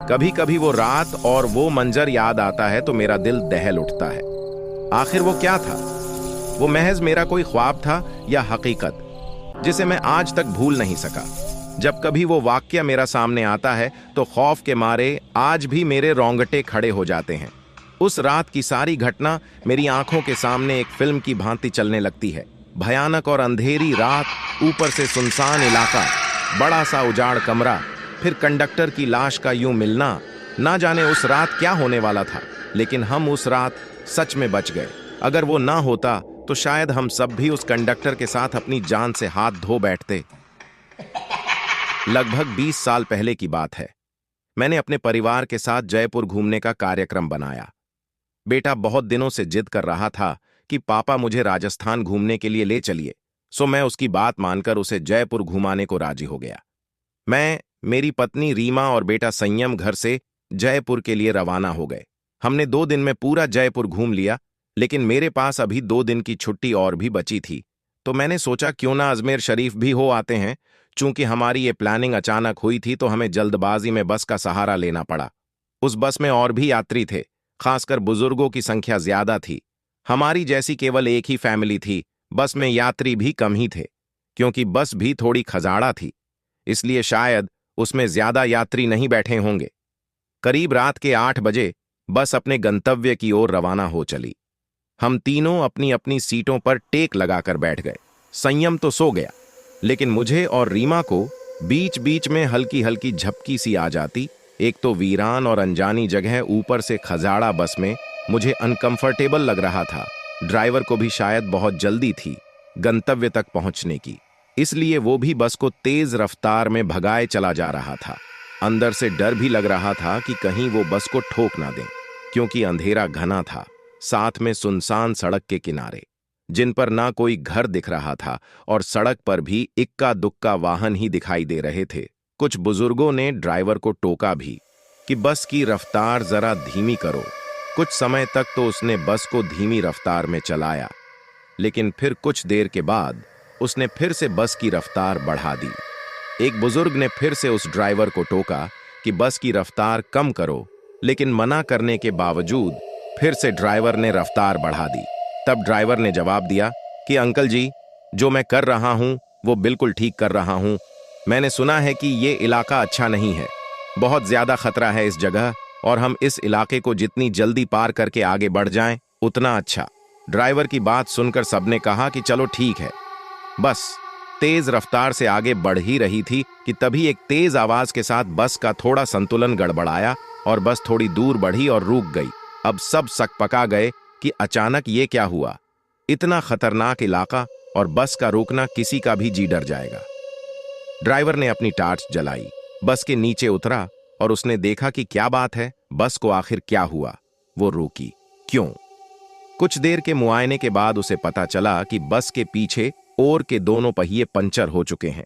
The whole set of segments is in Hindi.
कभी कभी वो रात और वो मंजर याद आता है तो मेरा दिल दहल उठता है। आखिर वो क्या था? वो महज मेरा कोई ख्वाब था या हकीकत जिसे मैं आज तक भूल नहीं सका। जब कभी वो वाकया मेरा सामने आता है तो खौफ के मारे आज भी मेरे रोंगटे खड़े हो जाते हैं। उस रात की सारी घटना मेरी आंखों के सामने एक फिल्म की भांति चलने लगती है। भयानक और अंधेरी रात, ऊपर से सुनसान इलाका, बड़ा सा उजाड़ कमरा, फिर कंडक्टर की लाश का यूं मिलना। ना जाने उस रात क्या होने वाला था, लेकिन हम उस रात सच में बच गए। अगर वो ना होता तो शायद हम सब भी उस कंडक्टर के साथ अपनी जान से हाथ धो बैठते। लगभग 20 साल पहले की बात है। मैंने अपने परिवार के साथ जयपुर घूमने का कार्यक्रम बनाया। बेटा बहुत दिनों से जिद कर रहा था कि पापा मुझे राजस्थान घूमने के लिए ले चलिए, सो मैं उसकी बात मानकर उसे जयपुर घुमाने को राजी हो गया। मैं, मेरी पत्नी रीमा और बेटा संयम घर से जयपुर के लिए रवाना हो गए। हमने 2 दिन में पूरा जयपुर घूम लिया, लेकिन मेरे पास अभी 2 दिन की छुट्टी और भी बची थी, तो मैंने सोचा क्यों ना अजमेर शरीफ भी हो आते हैं। चूंकि हमारी ये प्लानिंग अचानक हुई थी तो हमें जल्दबाजी में बस का सहारा लेना पड़ा। उस बस में और भी यात्री थे, खासकर बुजुर्गों की संख्या ज्यादा थी। हमारी जैसी केवल एक ही फैमिली थी, बस में यात्री भी कम ही थे। क्योंकि बस भी थोड़ी खजाड़ा थी, इसलिए शायद उसमें ज्यादा यात्री नहीं बैठे होंगे। करीब रात के 8 बजे बस अपने गंतव्य की ओर रवाना हो चली। हम तीनों अपनी अपनी सीटों पर टेक लगाकर बैठ गए। संयम तो सो गया, लेकिन मुझे और रीमा को बीच बीच में हल्की हल्की झपकी सी आ जाती। एक तो वीरान और अनजानी जगह, ऊपर से खजाड़ा बस में मुझे अनकंफर्टेबल लग रहा था। ड्राइवर को भी शायद बहुत जल्दी थी गंतव्य तक पहुंचने की, इसलिए वो भी बस को तेज रफ्तार में भगाए चला जा रहा था। अंदर से डर भी लग रहा था कि कहीं वो बस को ठोक ना दें, क्योंकि अंधेरा घना था, साथ में सुनसान सड़क के किनारे जिन पर ना कोई घर दिख रहा था और सड़क पर भी इक्का दुक्का वाहन ही दिखाई दे रहे थे। कुछ बुजुर्गों ने ड्राइवर को टोका भी कि बस की रफ्तार जरा धीमी करो। कुछ समय तक तो उसने बस को धीमी रफ्तार में चलाया, लेकिन फिर कुछ देर के बाद उसने फिर से बस की रफ्तार बढ़ा दी। एक बुजुर्ग ने फिर से उस ड्राइवर को टोका कि बस की रफ्तार कम करो, लेकिन मना करने के बावजूद फिर से ड्राइवर ने रफ्तार बढ़ा दी। तब ड्राइवर ने जवाब दिया कि अंकल जी, जो मैं कर रहा हूं वो बिल्कुल ठीक कर रहा हूं। मैंने सुना है कि ये इलाका अच्छा नहीं है, बहुत ज्यादा खतरा है इस जगह, और हम इस इलाके को जितनी जल्दी पार करके आगे बढ़ जाएं उतना अच्छा। ड्राइवर की बात सुनकर सबने कहा कि चलो ठीक है। बस तेज रफ्तार से आगे बढ़ ही रही थी कि तभी एक तेज आवाज के साथ बस का थोड़ा संतुलन गड़बड़ाया और बस थोड़ी दूर बढ़ी और रुक गई। अब सब सकपका गए कि अचानक ये क्या हुआ। इतना खतरनाक इलाका और बस का रुकना, किसी का भी जी डर जाएगा। ड्राइवर ने अपनी टार्च जलाई, बस के नीचे उतरा और उसने देखा कि क्या बात है, बस को आखिर क्या हुआ। वो रुकी क्यों? कुछ देर के मुआयने के बाद उसे पता चला कि बस के पीछे और के दोनों पहिए पंचर हो चुके हैं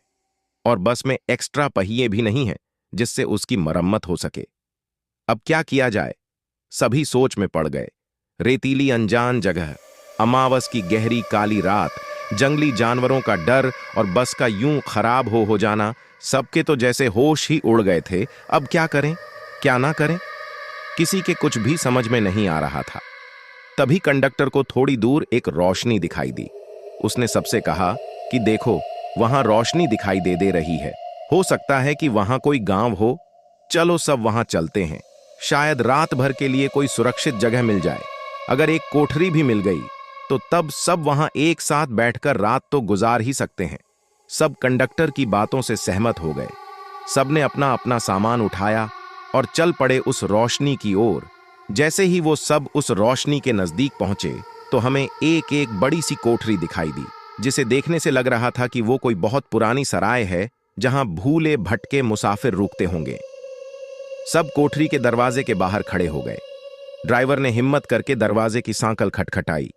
और बस में एक्स्ट्रा पहिए भी नहीं हैं जिससे उसकी मरम्मत हो सके। अब क्या किया जाए? सभी सोच में पड़ गए। रेतीली अनजान जगह, अमावस की गहरी काली रात, जंगली जानवरों का डर और बस का यूं खराब हो जाना, सबके तो जैसे होश ही उड़ गए थे। अब क्या करें, क्या ना करें, किसी के कुछ भी समझ में नहीं आ रहा था। तभी कंडक्टर को थोड़ी दूर एक रोशनी दिखाई दी। उसने सबसे कहा कि देखो, वहां रोशनी दिखाई दे रही है, हो सकता है कि वहां कोई गांव हो। चलो सब वहां चलते हैं, शायद रात भर के लिए कोई सुरक्षित जगह मिल जाए। अगर एक कोठरी भी मिल गई तो तब सब वहां एक साथ बैठकर रात तो गुजार ही सकते हैं। सब कंडक्टर की बातों से सहमत हो गए। सबने अपना अपना सामान उठाया और चल पड़े उस रोशनी की ओर। जैसे ही वो सब उस रोशनी के नजदीक पहुंचे तो हमें एक एक बड़ी सी कोठरी दिखाई दी, जिसे देखने से लग रहा था कि वो कोई बहुत पुरानी सराय है जहां भूले भटके मुसाफिर रुकते होंगे। सब कोठरी के दरवाजे के बाहर खड़े हो गए। ड्राइवर ने हिम्मत करके दरवाजे की सांकल खटखटाई।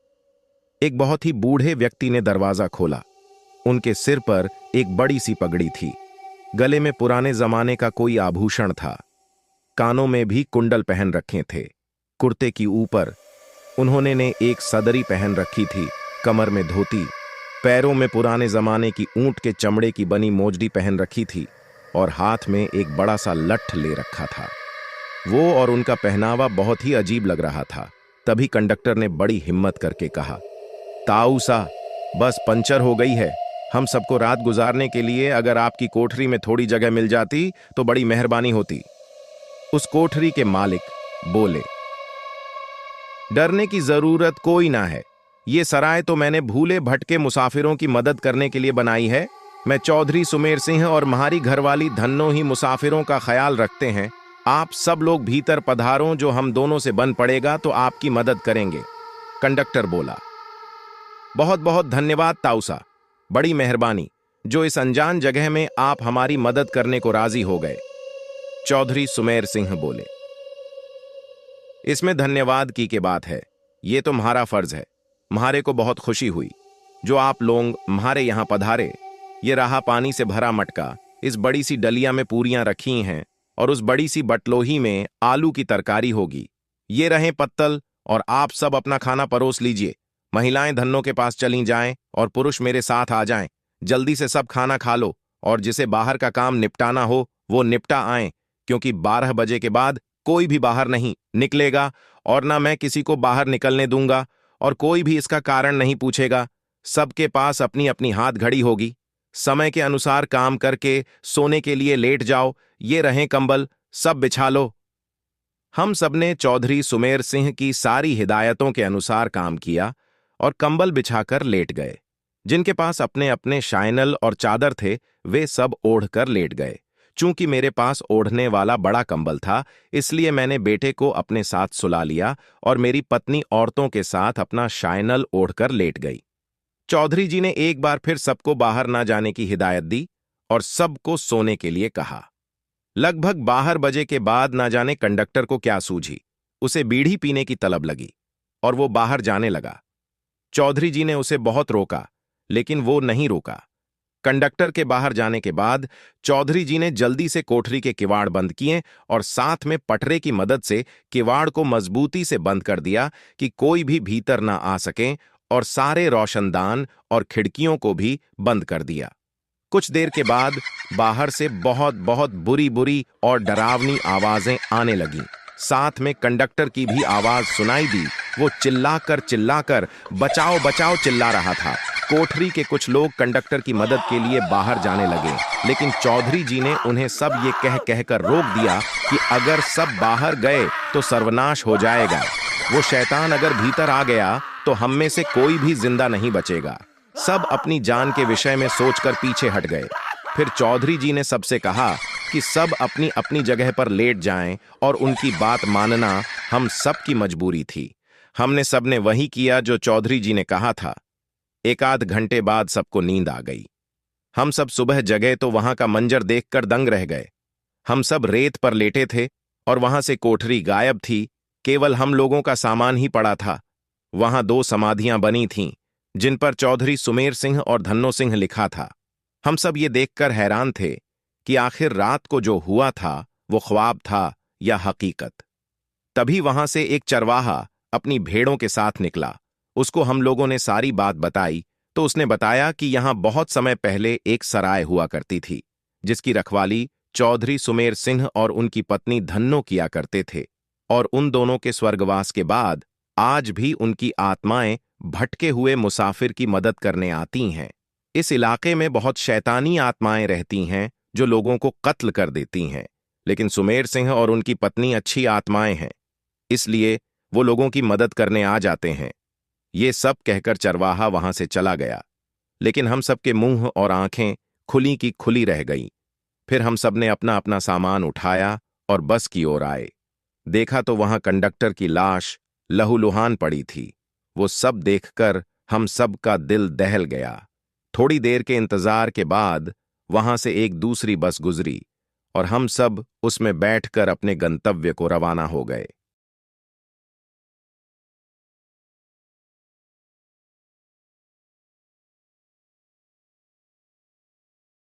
एक बहुत ही बूढ़े व्यक्ति ने दरवाजा खोला। उनके सिर पर एक बड़ी सी पगड़ी थी, गले में पुराने जमाने का कोई आभूषण था, कानों में भी कुंडल पहन रखे थे। कुर्ते की ऊपर उन्होंने ने एक सदरी पहन रखी थी, कमर में धोती, पैरों में पुराने जमाने की ऊंट के चमड़े की बनी मोजड़ी पहन रखी थी और हाथ में एक बड़ा सा लठ ले रखा था। वो और उनका पहनावा बहुत ही अजीब लग रहा था। तभी कंडक्टर ने बड़ी हिम्मत करके कहा, ताऊ सा, बस पंचर हो गई है। हम सबको रात गुजारने के लिए अगर आपकी कोठरी में थोड़ी जगह मिल जाती तो बड़ी मेहरबानी होती। उस कोठरी के मालिक बोले, डरने की जरूरत कोई ना है। ये सराय तो मैंने भूले भटके मुसाफिरों की मदद करने के लिए बनाई है। मैं चौधरी सुमेर सिंह और म्हारी घरवाली धन्नो ही मुसाफिरों का ख्याल रखते हैं। आप सब लोग भीतर पधारो, जो हम दोनों से बन पड़ेगा तो आपकी मदद करेंगे। कंडक्टर बोला, बहुत बहुत धन्यवाद ताऊसा, बड़ी मेहरबानी, जो इस अनजान जगह में आप हमारी मदद करने को राजी हो गए। चौधरी सुमेर सिंह बोले, इसमें धन्यवाद की के बात है, ये तो म्हारा फर्ज है। म्हारे को बहुत खुशी हुई जो आप लोग म्हारे यहां पधारे। ये रहा पानी से भरा मटका, इस बड़ी सी डलिया में पूरियां रखी हैं और उस बड़ी सी बटलोही में आलू की तरकारी होगी। ये रहे पत्तल और आप सब अपना खाना परोस लीजिए। महिलाएं धन्नों के पास चली जाएं और पुरुष मेरे साथ आ जाएं। जल्दी से सब खाना खा लो और जिसे बाहर का काम निपटाना हो वो निपटा आएं, क्योंकि 12 बजे के बाद कोई भी बाहर नहीं निकलेगा और ना मैं किसी को बाहर निकलने दूंगा और कोई भी इसका कारण नहीं पूछेगा। सबके पास अपनी अपनी हाथ घड़ी होगी। समय के अनुसार काम करके सोने के लिए लेट जाओ। ये रहे कंबल, सब बिछा लो। हम सबने चौधरी सुमेर सिंह की सारी हिदायतों के अनुसार काम किया और कंबल बिछाकर लेट गए। जिनके पास अपने अपने शायनल और चादर थे वे सब ओढ़ कर लेट गए। चूंकि मेरे पास ओढ़ने वाला बड़ा कंबल था, इसलिए मैंने बेटे को अपने साथ सुला लिया और मेरी पत्नी औरतों के साथ अपना शायनल ओढ़कर लेट गई। चौधरी जी ने एक बार फिर सबको बाहर ना जाने की हिदायत दी और सबको सोने के लिए कहा। लगभग 12 बजे के बाद ना जाने कंडक्टर को क्या सूझी, उसे बीड़ी पीने की तलब लगी और वो बाहर जाने लगा। चौधरी जी ने उसे बहुत रोका, लेकिन वो नहीं रुका। कंडक्टर के बाहर जाने के बाद चौधरी जी ने जल्दी से कोठरी के किवाड़ बंद किए और साथ में पटरे की मदद से किवाड़ को मजबूती से बंद कर दिया कि कोई भी भीतर ना आ सके, और सारे रोशनदान और खिड़कियों को भी बंद कर दिया। कुछ देर के बाद बाहर से बहुत बहुत बुरी बुरी और डरावनी आवाजें आने लगीं। साथ में कंडक्टर की भी आवाज सुनाई दी। वो चिल्लाकर बचाओ बचाओ चिल्ला रहा था। कोठरी के कुछ लोग कंडक्टर की मदद के लिए बाहर जाने लगे, लेकिन चौधरी जी ने उन्हें सब ये कह कहकर रोक दिया कि अगर सब बाहर गए तो सर्वनाश हो जाएगा। वो शैतान अगर भीतर आ गया तो हम में से कोई भी जिंदा नहीं बचेगा। सब अपनी जान के विषय में सोचकर पीछे हट गए। फिर चौधरी जी ने सबसे कहा कि सब अपनी अपनी जगह पर लेट जाएं और उनकी बात मानना हम सब की मजबूरी थी। हमने सबने वही किया जो चौधरी जी ने कहा था। एक आध घंटे बाद सबको नींद आ गई। हम सब सुबह जगे तो वहां का मंजर देखकर दंग रह गए। हम सब रेत पर लेटे थे और वहां से कोठरी गायब थी। केवल हम लोगों का सामान ही पड़ा था। वहां 2 समाधियां बनी थीं, जिन पर चौधरी सुमेर सिंह और धन्नो सिंह लिखा था। हम सब ये देखकर हैरान थे कि आखिर रात को जो हुआ था वो ख्वाब था या हकीकत। तभी वहां से एक चरवाहा अपनी भेड़ों के साथ निकला। उसको हम लोगों ने सारी बात बताई तो उसने बताया कि यहां बहुत समय पहले एक सराय हुआ करती थी, जिसकी रखवाली चौधरी सुमेर सिंह और उनकी पत्नी धन्नो किया करते थे, और उन दोनों के स्वर्गवास के बाद आज भी उनकी आत्माएं भटके हुए मुसाफिर की मदद करने आती हैं। इस इलाके में बहुत शैतानी आत्माएं रहती हैं जो लोगों को कत्ल कर देती हैं, लेकिन सुमेर सिंह और उनकी पत्नी अच्छी आत्माएं हैं, इसलिए वो लोगों की मदद करने आ जाते हैं। ये सब कहकर चरवाहा वहां से चला गया, लेकिन हम सबके मुंह और आंखें खुली की खुली रह गईं। फिर हम सब ने अपना अपना सामान उठाया और बस की ओर आए। देखा तो वहां कंडक्टर की लाश लहूलुहान पड़ी थी। वो सब देखकर हम सब का दिल दहल गया। थोड़ी देर के इंतजार के बाद वहां से एक दूसरी बस गुजरी और हम सब उसमें बैठकर अपने गंतव्य को रवाना हो गए।